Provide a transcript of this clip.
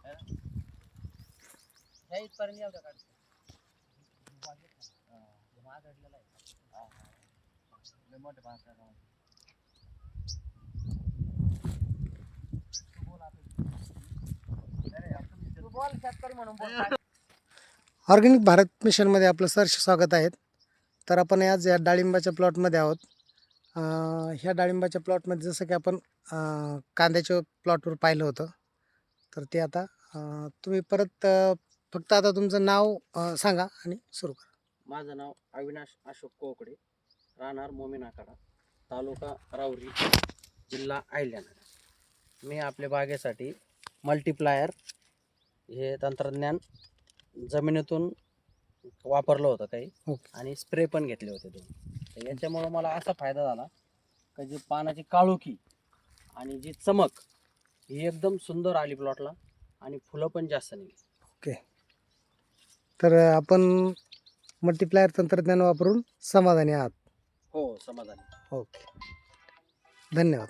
ह्या इथपर्यंत एवढं काढतो महागडलेला आहे लय मोठे भाग आहे. तू बोल शेतकरी म्हणून बोल. ऑर्गॅनिक भारत मिशनमध्ये आपलं सहर्ष स्वागत आहे. तर आपण आज या डाळिंबाच्या प्लॉटमध्ये आहोत. ह्या डाळिंबाच्या प्लॉटमध्ये जसं की आपण कांद्याच्या प्लॉटवर पाहिलं होतं, तर ते आता तुम्ही परत फक्त आता तुमचं नाव सांगा आणि सुरू करा. माझं नाव अविनाश अशोक कोकडे, राहणार मोमीनाकडा, तालुका राऊरी, जिल्हा अहिल्यानगर. मी आपल्या बागेसाठी मल्टीप्लायर हे तंत्रज्ञान जमिनीतून वापरलं होतं काही, आणि स्प्रे पण घेतले होते दोन. तर याच्यामुळं मला असा फायदा झाला का जी पानाची काळोखी आणि जी चमक ही एकदम सुंदर आली प्लॉटला, आणि फुलं पण जास्त निघली. ओके, तर आपण मल्टीप्लायर तंत्रज्ञान वापरून समाधानी आहात? हो, समाधानी. ओके, धन्यवाद.